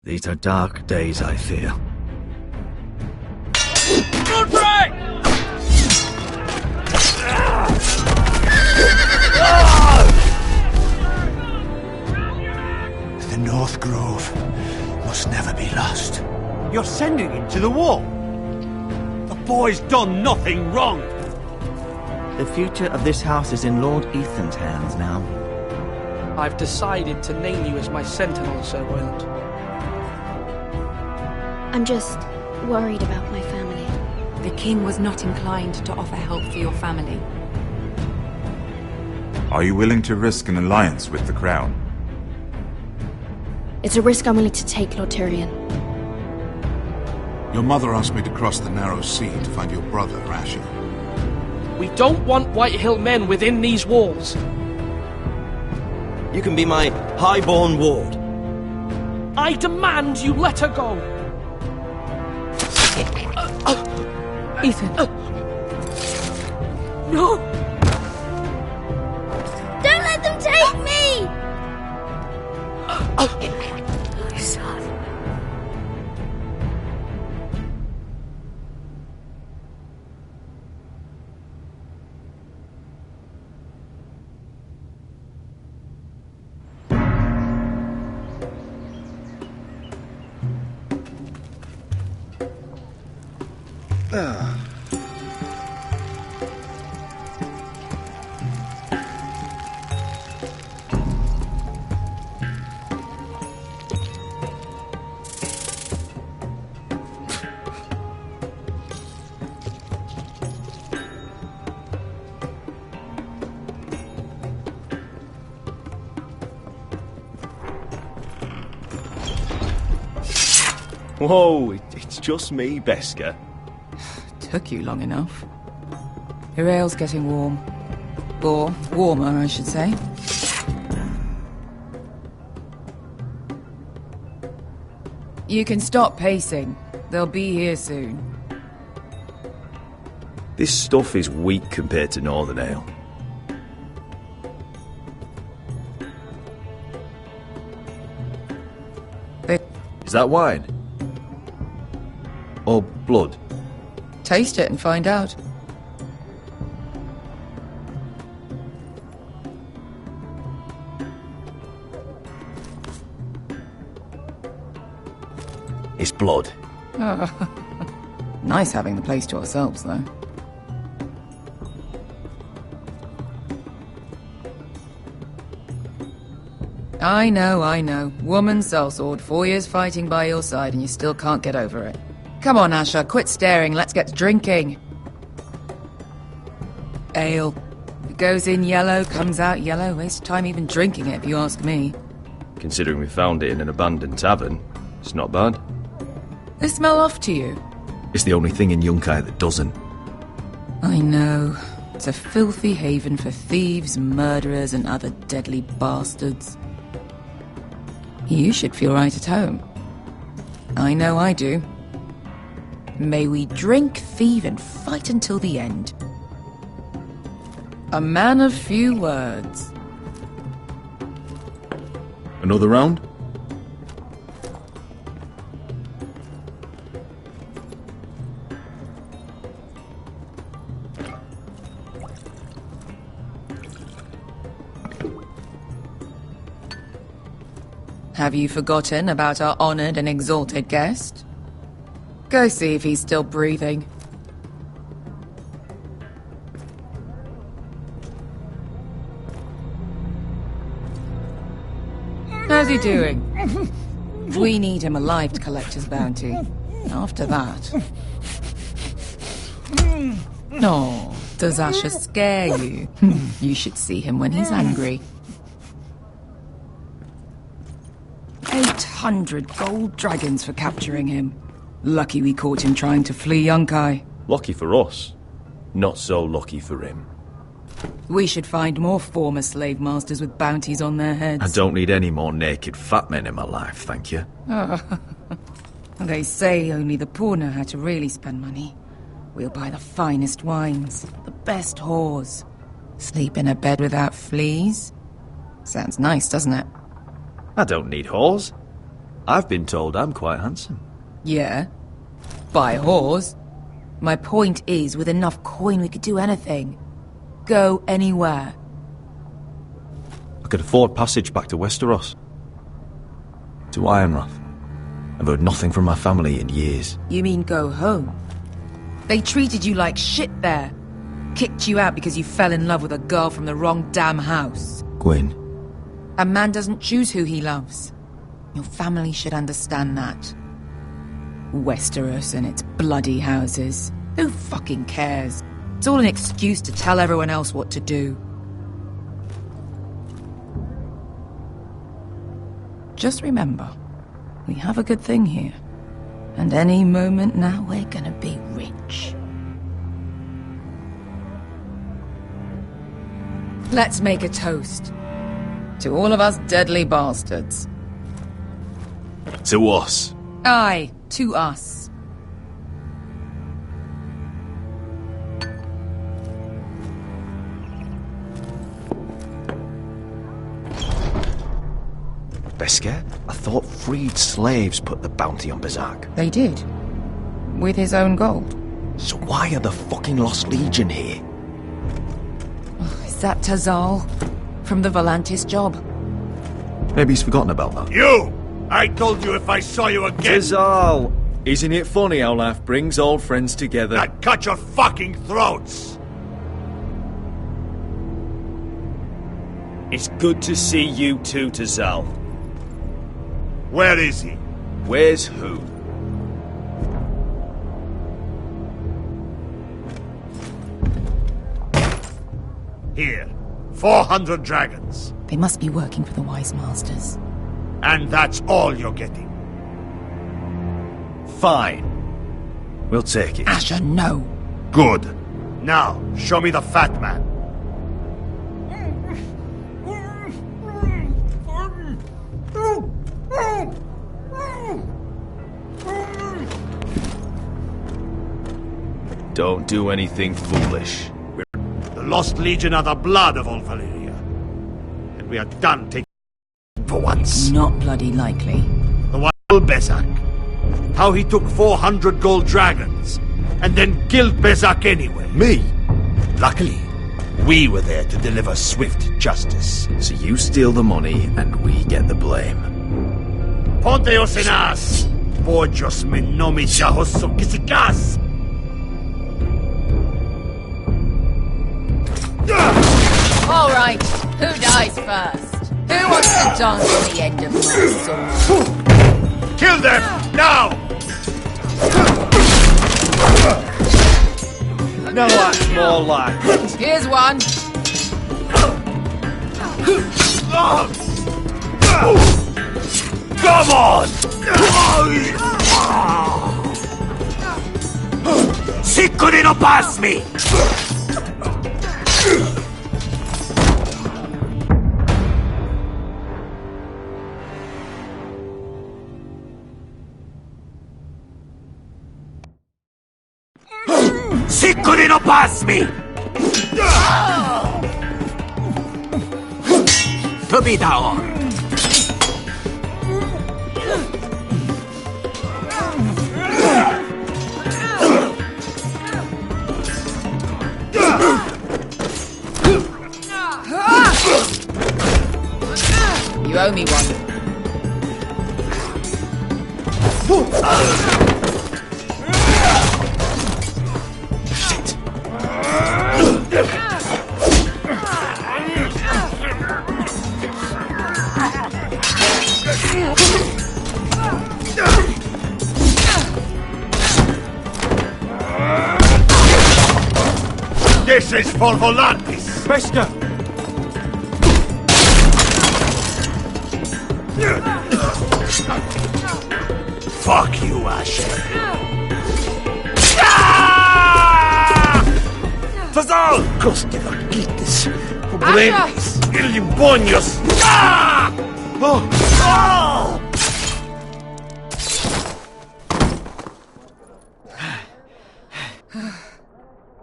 These are dark days, I fear. Good break! The North Grove must never be lost. You're sending him to the war? The boy's done nothing wrong. The future of this house is in Lord Ethan's hands now. I've decided to name you as my sentinel, Sir Royland. I'm just worried about my family. The king was not inclined to offer help for your family. Are you willing to risk an alliance with the crown? It's a risk I'm willing to take, Lord Tyrion. Your mother asked me to cross the narrow sea to find your brother, Asher. We don't want Whitehill men within these walls. You can be my highborn ward. I demand you let her go. Ethan. No! Don't let them take me! My son. Whoa, it's just me, Beska. Took you long enough. Your ale's getting warm. Or warmer, I should say. You can stop pacing. They'll be here soon. This stuff is weak compared to Northern Ale. Is that wine? Or blood? Taste it and find out. It's blood. Nice having the place to ourselves, though. I know. Woman sellsword, 4 years fighting by your side and you still can't get over it. Come on, Asher, quit staring, let's get to drinking. Ale. It goes in yellow, comes out yellow. Waste time even drinking it, if you ask me. Considering we found it in an abandoned tavern, it's not bad. They smell off to you? It's the only thing in Yunkai that doesn't. I know. It's a filthy haven for thieves, murderers, and other deadly bastards. You should feel right at home. I know I do. May we drink, thieve, and fight until the end. A man of few words. Another round? Have you forgotten about our honored and exalted guest? Go see if he's still breathing. How's he doing? We need him alive to collect his bounty. After that... No, does Asher scare you? You should see him when he's angry. 800 gold dragons for capturing him. Lucky we caught him trying to flee Yunkai. Lucky for us. Not so lucky for him. We should find more former slave masters with bounties on their heads. I don't need any more naked fat men in my life, thank you. They say only the poor know how to really spend money. We'll buy the finest wines, the best whores. Sleep in a bed without fleas. Sounds nice, doesn't it? I don't need whores. I've been told I'm quite handsome. Yeah. By whores. My point is, with enough coin we could do anything. Go anywhere. I could afford passage back to Westeros. To Ironrath. I've heard nothing from my family in years. You mean go home? They treated you like shit there. Kicked you out because you fell in love with a girl from the wrong damn house. Gwyn. A man doesn't choose who he loves. Your family should understand that. Westeros and its bloody houses. Who fucking cares? It's all an excuse to tell everyone else what to do. Just remember, we have a good thing here. And any moment now we're gonna be rich. Let's make a toast. To all of us deadly bastards. To us. Aye, to us. Beskar? I thought freed slaves put the bounty on Berserk. They did. With his own gold. So why are the fucking Lost Legion here? Is that Tazal? From the Volantis job? Maybe he's forgotten about that. You! I told you if I saw you again... Tazal! Isn't it funny how life brings old friends together? I'd cut your fucking throats! It's good to see you too, Tazal. Where is he? Where's who? Here. 400 dragons. They must be working for the Wise Masters. And that's all you're getting. Fine. We'll take it. Asher, no. Good. Now, show me the fat man. Don't do anything foolish. The Lost Legion are the blood of all Valyria. And we are done taking for once. Not bloody likely. The wild Berserk. How he took 400 gold dragons, and then killed Berserk anyway. Me? Luckily, we were there to deliver swift justice. So you steal the money, and we get the blame. Ponteos en as! Pojos me nomi chahoso kisikas! All right, who dies first? Who wants to dance on the end of my sword? Kill them! Now! No, that's more like it. Here's one. Come on! Si couldn't pass me! Si couldn't pass me! To be down. You owe me one. This is for Volantis! Beskar! Fuck you, Asher. Tazal! Coste vaquites, pobrenes, ilimbonios! Oh! Oh!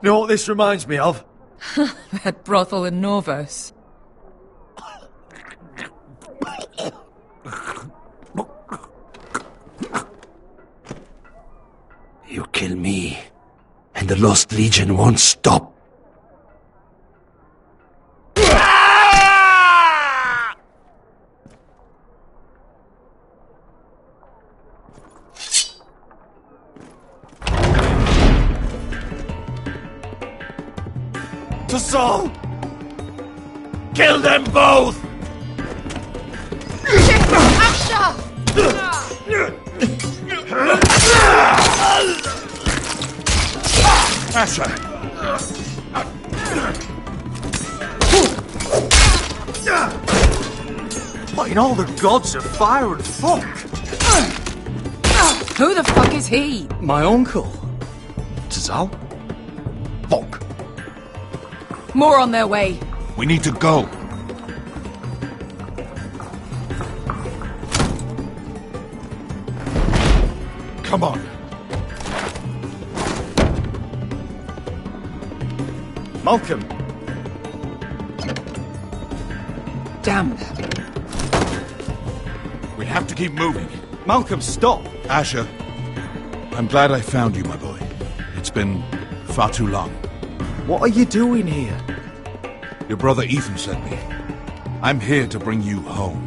You know what this reminds me of? That brothel in Norvos. You kill me, and the Lost Legion won't stop. Telltale! Kill them both! Asher! What in all the gods of fire and fuck? Who the fuck is he? My uncle. Telltale? Fuck. More on their way. We need to go. Come on. Malcolm. Damn. We have to keep moving. Malcolm, stop. Asher, I'm glad I found you, my boy. It's been far too long. What are you doing here? Your brother Ethan sent me. I'm here to bring you home.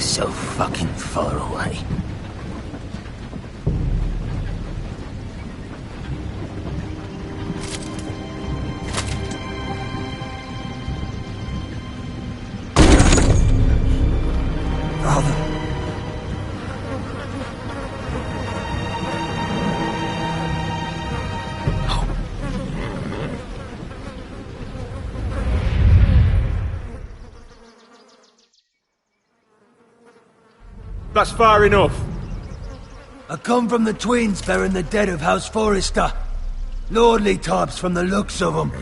So fucking far away. Father. That's far enough. I come from the twins bearing the dead of House Forrester. Lordly types from the looks of them.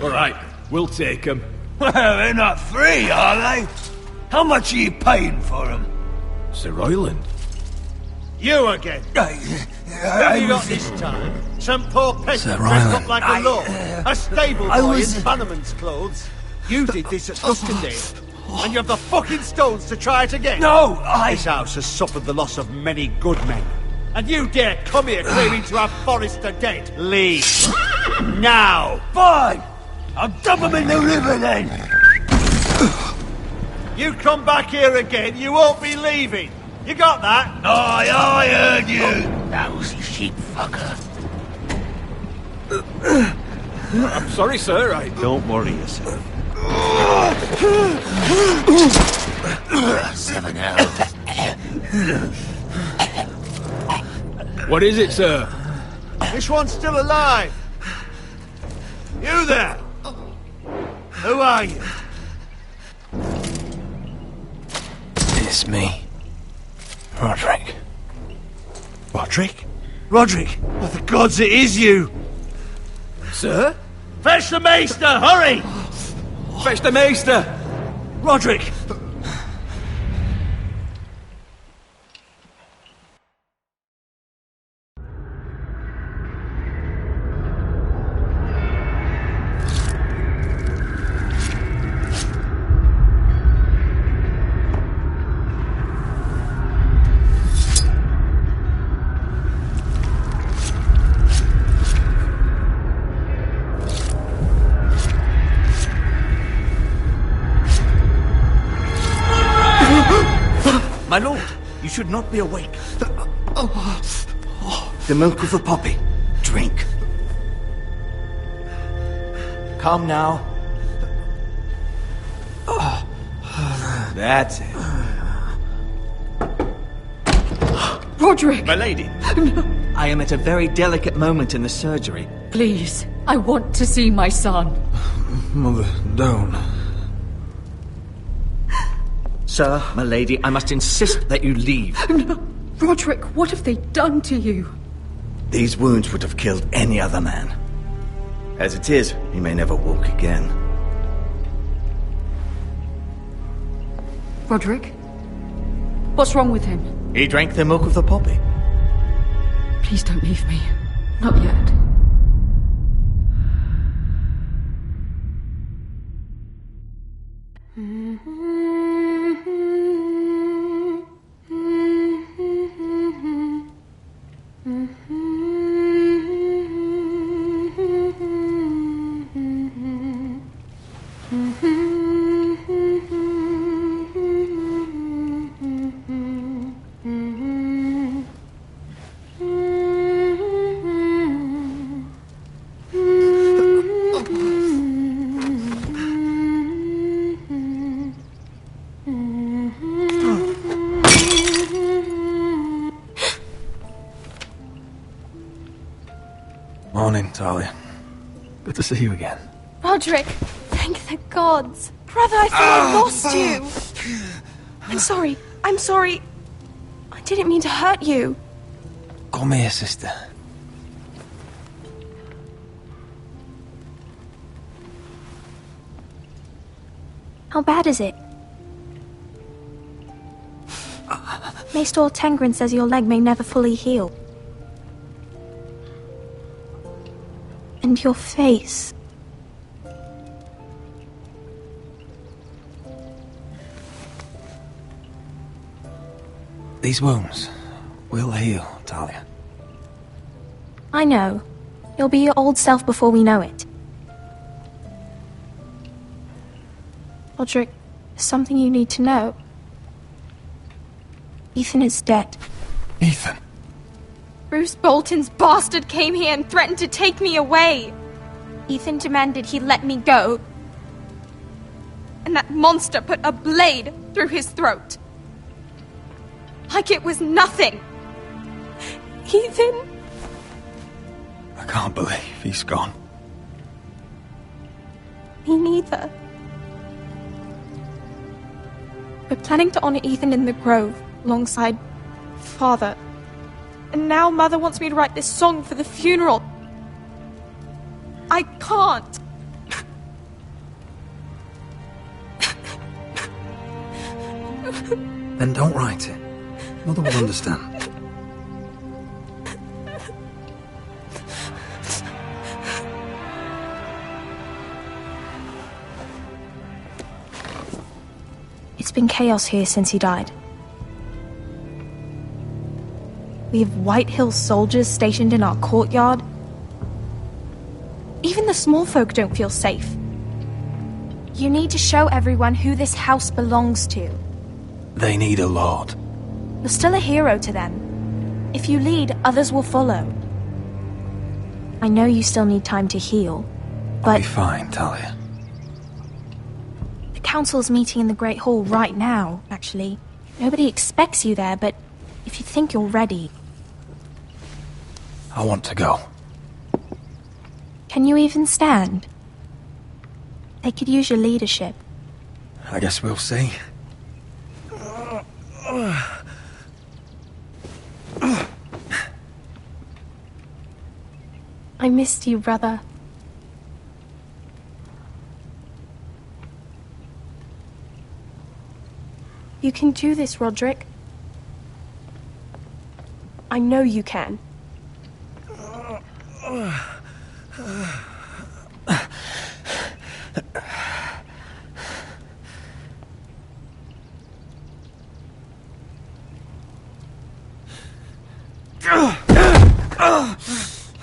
All right, we'll take them. Well, they're not free, are they? How much are you paying for them? Sir Royland. You again? What have you got this time? Some poor peasant dressed up like a lord? A stable boy in Bannerman's clothes? You did this at Duskendale. And you have the fucking stones to try it again? No, This house has suffered the loss of many good men. And you dare come here claiming to have Forrester dead? Leave. Now. Fine! I'll dump him in the river then! You come back here again, you won't be leaving. You got that? I heard you, lousy sheep fucker. I'm sorry, sir, Don't worry yourself. 7 elves. What is it, sir? This one's still alive. You there? Who are you? It's me. Roderick. Roderick? Roderick! What the gods, it is you! Sir? Fetch the maester, hurry! Fetch the maester! Roderick! My lord, you should not be awake. The milk of the poppy. Drink. Come now. That's it. Roderick! My lady. I am at a very delicate moment in the surgery. Please, I want to see my son. Mother, don't. Sir, my lady, I must insist that you leave. No. Roderick, what have they done to you? These wounds would have killed any other man. As it is, he may never walk again. Roderick? What's wrong with him? He drank the milk of the poppy. Please don't leave me. Not yet. Morning, Talia. Good to see you again. Roderick, thank the gods. Brother, I thought I lost you. I'm sorry. I didn't mean to hurt you. Come here, sister. How bad is it? Maester Tengrin says your leg may never fully heal. And your face. These wounds will heal, Talia. I know. You'll be your old self before we know it. Roderick, there's something you need to know. Ethan is dead. Ethan? Bruce Bolton's bastard came here and threatened to take me away. Ethan demanded he let me go. And that monster put a blade through his throat. Like it was nothing. Ethan? I can't believe he's gone. Me neither. We're planning to honor Ethan in the Grove, alongside Father. And now Mother wants me to write this song for the funeral. I can't. Then don't write it. Mother will understand. It's been chaos here since he died. We have White Hill soldiers stationed in our courtyard. Even the small folk don't feel safe. You need to show everyone who this house belongs to. They need a lord. You're still a hero to them. If you lead, others will follow. I know you still need time to heal, but... I'll be fine, Talia. The council's meeting in the Great Hall right now, actually. Nobody expects you there, but if you think you're ready... I want to go. Can you even stand? They could use your leadership. I guess we'll see. I missed you, brother. You can do this, Roderick. I know you can.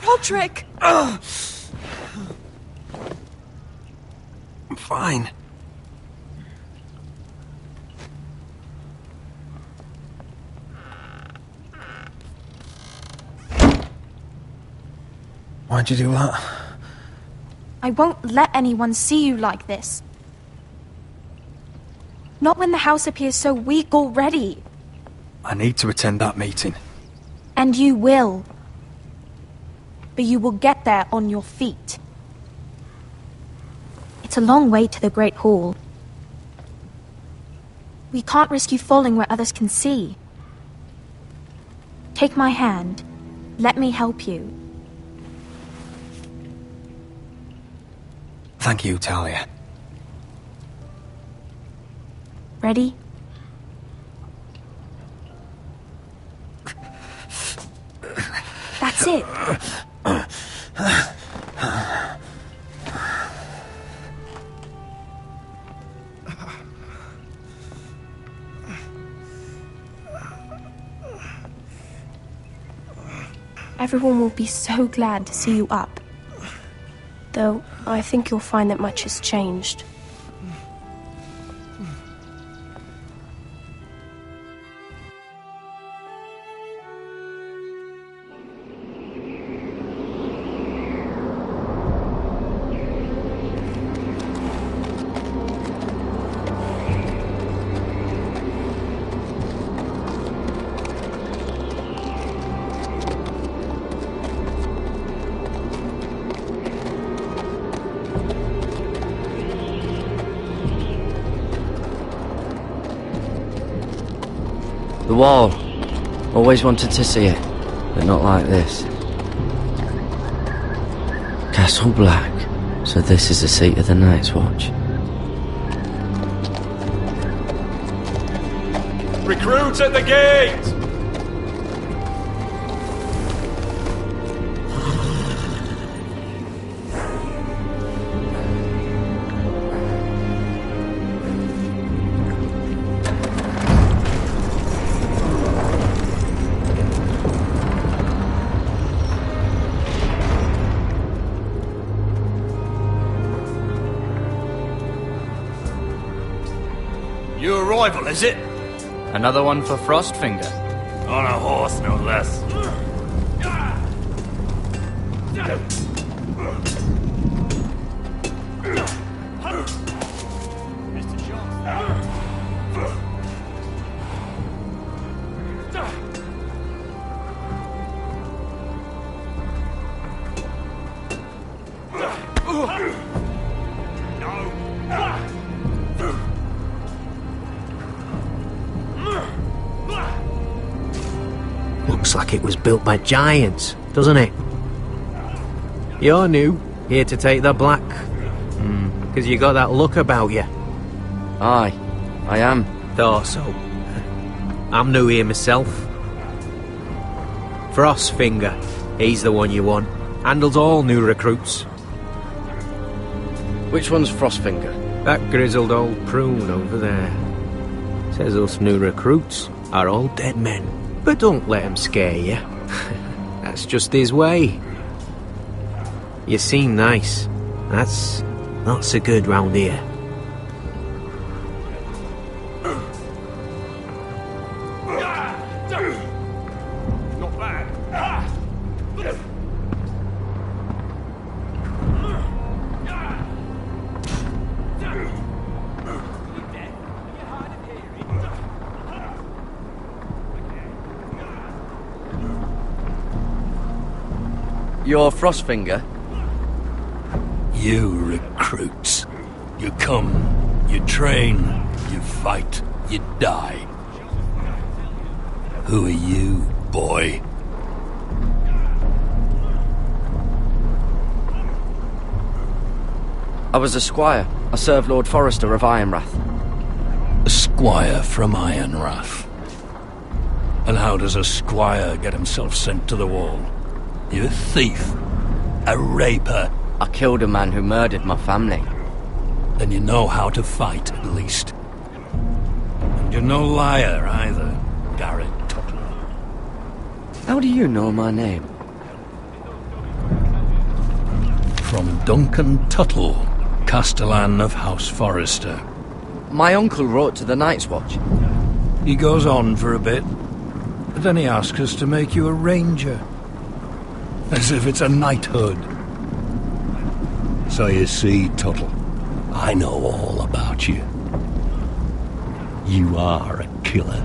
Roderick! I'm fine. Why'd you do that? I won't let anyone see you like this. Not when the house appears so weak already. I need to attend that meeting. And you will. But you will get there on your feet. It's a long way to the Great Hall. We can't risk you falling where others can see. Take my hand. Let me help you. Thank you, Talia. Ready? That's it. Everyone will be so glad to see you up. Though, I think you'll find that much has changed. The wall. Always wanted to see it, but not like this. Castle Black. So this is the seat of the Night's Watch. Recruits at the gate! Your arrival, is it? Another one for Frostfinger. On a horse, no less. Looks like it was built by giants, doesn't it? You're new, here to take the black. Because you got that look about you. Aye, I am. Thought so. I'm new here myself. Frostfinger, he's the one you want. Handles all new recruits. Which one's Frostfinger? That grizzled old prune over there. Says us new recruits are all dead men. But don't let him scare you. That's just his way. You seem nice. That's not so good round here. You're Frostfinger? You recruits. You come, you train, you fight, you die. Who are you, boy? I was a squire. I served Lord Forrester of Ironrath. A squire from Ironrath. And how does a squire get himself sent to the wall? You a thief? A raper? I killed a man who murdered my family. Then you know how to fight, at least. And you're no liar, either, Garrett Tuttle. How do you know my name? From Duncan Tuttle, Castellan of House Forrester. My uncle wrote to the Night's Watch. He goes on for a bit, but then he asks us to make you a ranger. As if it's a knighthood. So you see, Tuttle, I know all about you. You are a killer.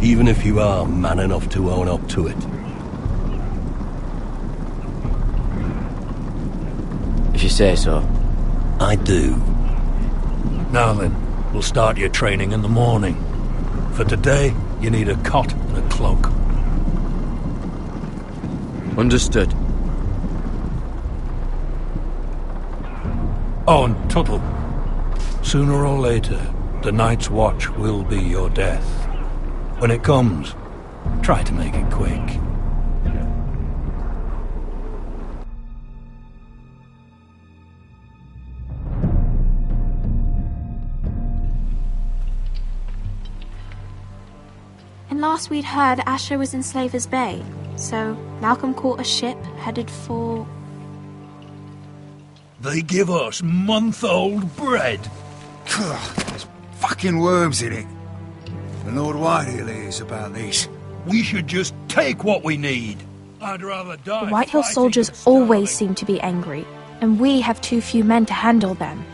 Even if you are man enough to own up to it. If you say so. I do. Now then, we'll start your training in the morning. For today, you need a cot and a cloak. Understood. Oh, and Tuttle. Sooner or later, the Night's Watch will be your death. When it comes, try to make it quick. And last we'd heard, Asher was in Slaver's Bay, so Malcolm caught a ship headed for... They give us month-old bread. There's fucking worms in it. The Lord Whitehill hears about these. We should just take what we need. I'd rather die. The Whitehill soldiers always seem to be angry, and we have too few men to handle them.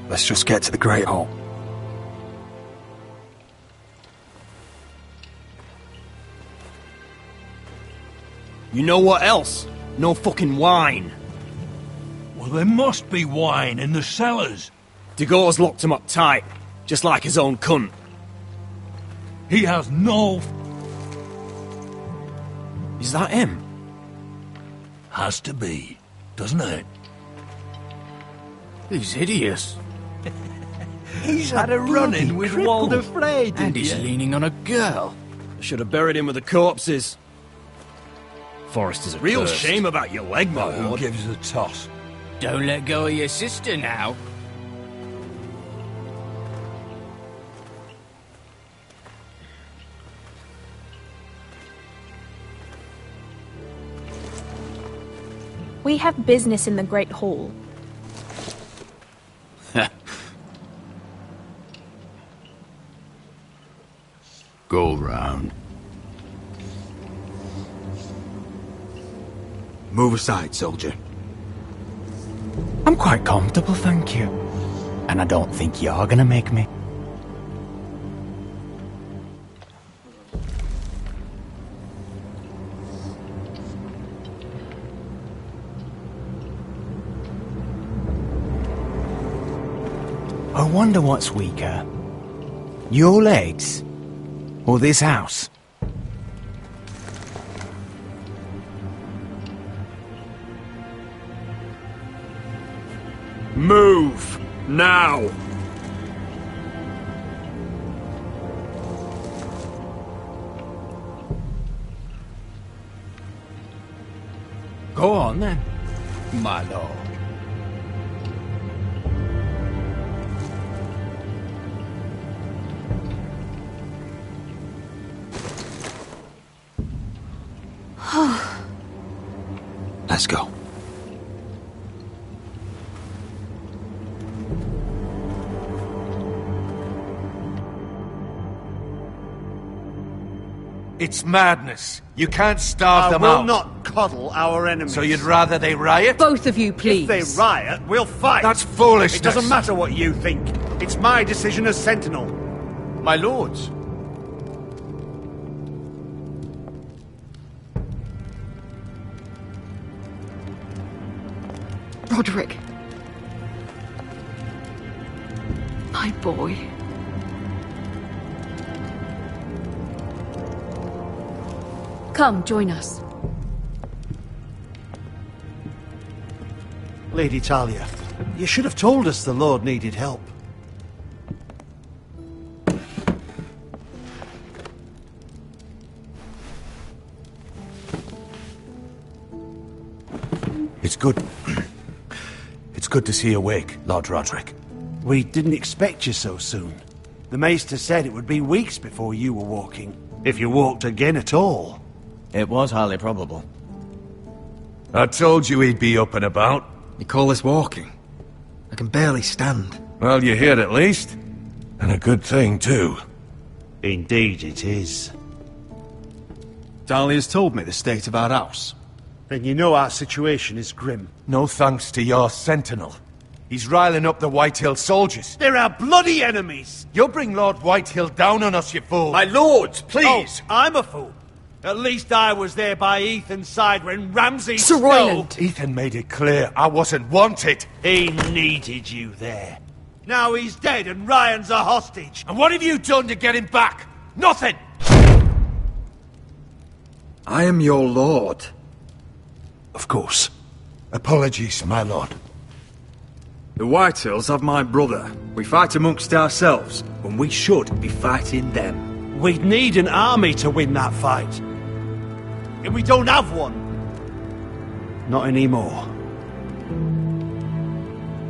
Let's just get to the Great Hall. You know what else? No fucking wine. Well, there must be wine in the cellars. Degor's locked him up tight, just like his own cunt. He has no... Is that him? Has to be, doesn't it? He's hideous. He's had a run-in with Walder Frey, And he's leaning on a girl. I should have buried him with the corpses. Forrester's a Real cursed. shame about your leg, my Who lord. gives a toss? Don't let go of your sister now. We have business in the Great Hall. Go round. Move aside, soldier. I'm quite comfortable, thank you. And I don't think you're gonna make me. I wonder what's weaker. Your legs? Or this house? Move! Now! Go on then, my lord. Let's go. It's madness. You can't starve them I out. will not coddle our enemies. So you'd rather they riot? Both of you, please. If they riot, we'll fight. That's foolishness. It doesn't matter what you think. It's my decision as Sentinel. My lords. Roderick. My boy. Come, join us. Lady Talia, you should have told us the Lord needed help. It's good. It's good to see you awake, Lord Roderick. We didn't expect you so soon. The Maester said it would be weeks before you were walking, if you walked again at all. It was highly probable. I told you he'd be up and about. You call this walking? I can barely stand. Well, you're here at least. And a good thing, too. Indeed it is. Dahlia's told me the state of our house. Then you know our situation is grim. No thanks to your sentinel. He's riling up the Whitehill soldiers. They're our bloody enemies! You'll bring Lord Whitehill down on us, you fool! My lords, please! Oh, I'm a fool. At least I was there by Ethan's side when Ramsay Sir Royland! Ethan made it clear I wasn't wanted. He needed you there. Now he's dead and Ryan's a hostage. And what have you done to get him back? Nothing! I am your lord. Of course. Apologies, my lord. The Whitehills have my brother. We fight amongst ourselves, when we should be fighting them. We'd need an army to win that fight. And we don't have one. Not anymore.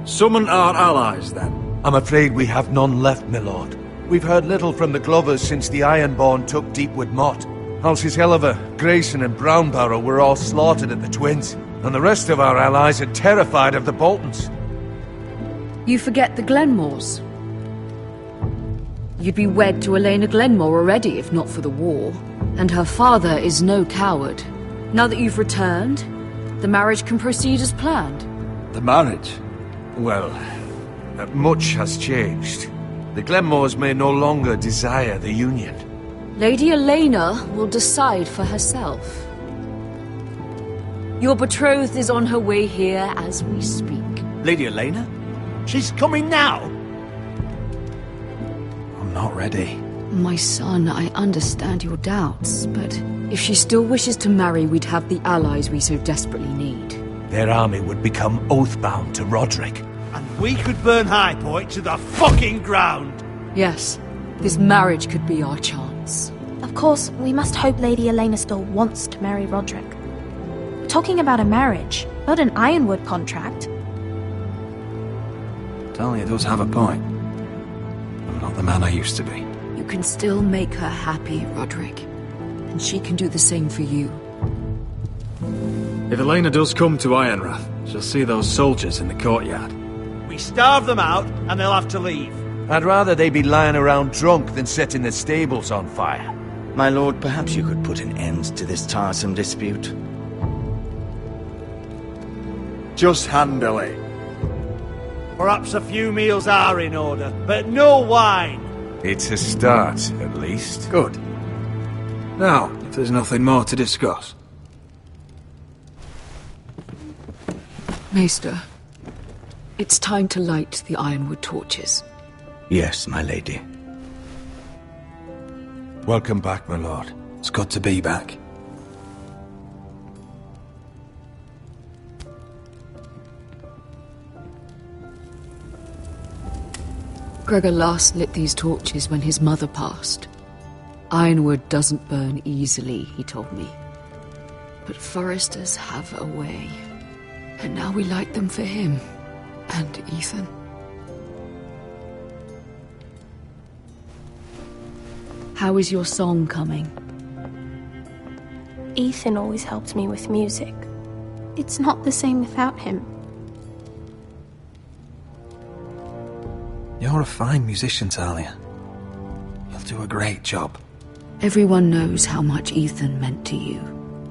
Summon our allies, then. I'm afraid we have none left, my lord. We've heard little from the Glovers since the Ironborn took Deepwood Motte. Houses Helliver, Grayson and Brownbarrow were all slaughtered at the Twins, and the rest of our allies are terrified of the Boltons. You forget the Glenmores. You'd be wed to Elena Glenmore already if not for the war. And her father is no coward. Now that you've returned, the marriage can proceed as planned. The marriage? Well, much has changed. The Glenmores may no longer desire the union. Lady Elena will decide for herself. Your betrothed is on her way here as we speak. Lady Elena? She's coming now! I'm not ready. My son, I understand your doubts, but if she still wishes to marry, we'd have the allies we so desperately need. Their army would become oathbound to Roderick. And we could burn High Point to the fucking ground! Yes, this marriage could be our chance. Of course, we must hope Lady Elena still wants to marry Roderick. We're talking about a marriage, not an Ironwood contract. Talia does have a point. I'm not the man I used to be. You can still make her happy, Roderick. And she can do the same for you. If Elena does come to Ironrath, she'll see those soldiers in the courtyard. We starve them out, and they'll have to leave. I'd rather they be lying around drunk than setting the stables on fire. My lord, perhaps you could put an end to this tiresome dispute. Just handle it. Perhaps a few meals are in order, but no wine! It's a start, at least. Good. Now, if there's nothing more to discuss. Maester, it's time to light the Ironwood torches. Yes, my lady. Welcome back, my lord. It's good to be back. Gregor last lit these torches when his mother passed. Ironwood doesn't burn easily, he told me. But foresters have a way. And now we light them for him. And Ethan. How is your song coming? Ethan always helped me with music. It's not the same without him. You're a fine musician, Talia. You'll do a great job. Everyone knows how much Ethan meant to you.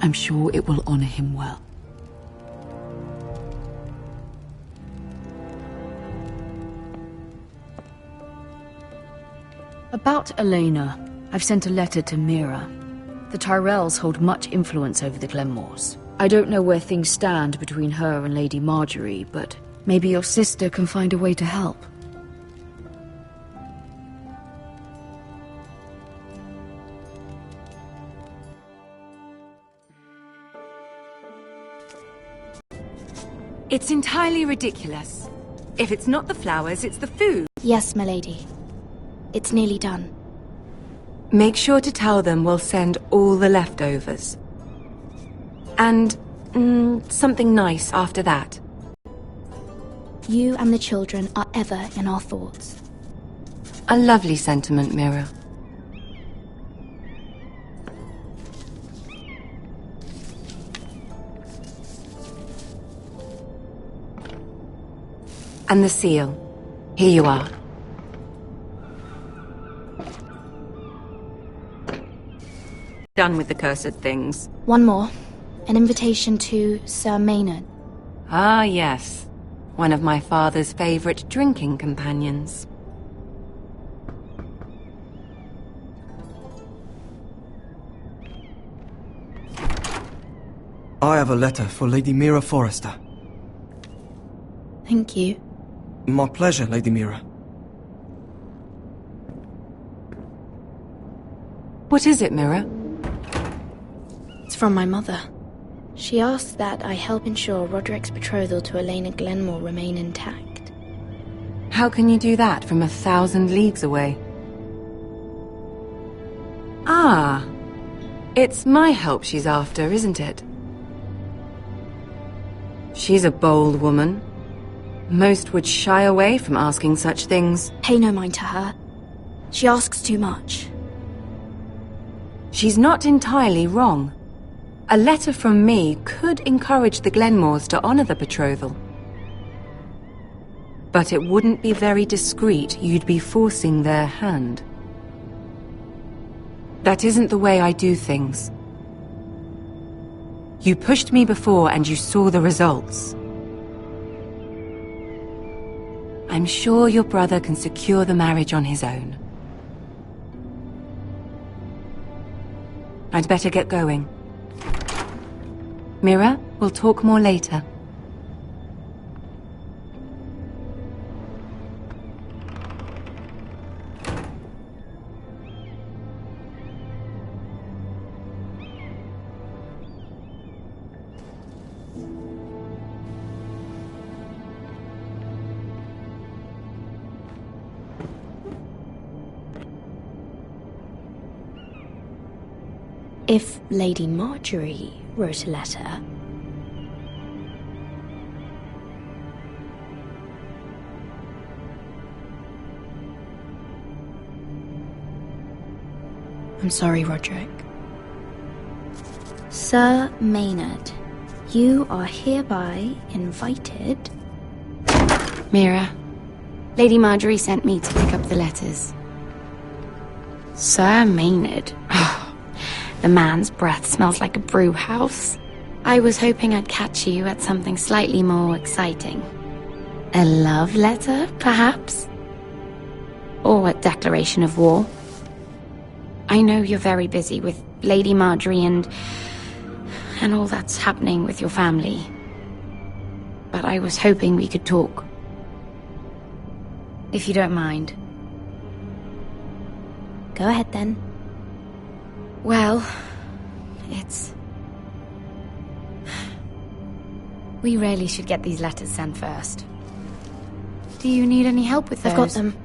I'm sure it will honor him well. About Elena, I've sent a letter to Mira. The Tyrells hold much influence over the Glenmores. I don't know where things stand between her and Lady Marjorie, but maybe your sister can find a way to help. It's entirely ridiculous. If it's not the flowers, it's the food. Yes, milady. It's nearly done. Make sure to tell them we'll send all the leftovers. And, something nice after that. You and the children are ever in our thoughts. A lovely sentiment, Mira. And the seal. Here you are. Done with the cursed things. One more. An invitation to Sir Maynard. Ah, yes. One of my father's favorite drinking companions. I have a letter for Lady Mira Forrester. Thank you. My pleasure, Lady Mira. What is it, Mira? It's from my mother. She asks that I help ensure Roderick's betrothal to Elena Glenmore remain intact. How can you do that from 1,000 leagues away? Ah, it's my help she's after, isn't it? She's a bold woman. Most would shy away from asking such things. Pay no mind to her. She asks too much. She's not entirely wrong. A letter from me could encourage the Glenmores to honor the betrothal. But it wouldn't be very discreet. You'd be forcing their hand. That isn't the way I do things. You pushed me before and you saw the results. I'm sure your brother can secure the marriage on his own. I'd better get going. Mira, we'll talk more later. If Lady Marjorie wrote a letter... I'm sorry, Roderick. Sir Maynard, you are hereby invited... Mira, Lady Marjorie sent me to pick up the letters. Sir Maynard? The man's breath smells like a brew house. I was hoping I'd catch you at something slightly more exciting. A love letter, perhaps? Or a declaration of war? I know you're very busy with Lady Marjorie and all that's happening with your family. But I was hoping we could talk. If you don't mind. Go ahead then. Well, we really should get these letters sent first. Do you need any help with those? I've got them.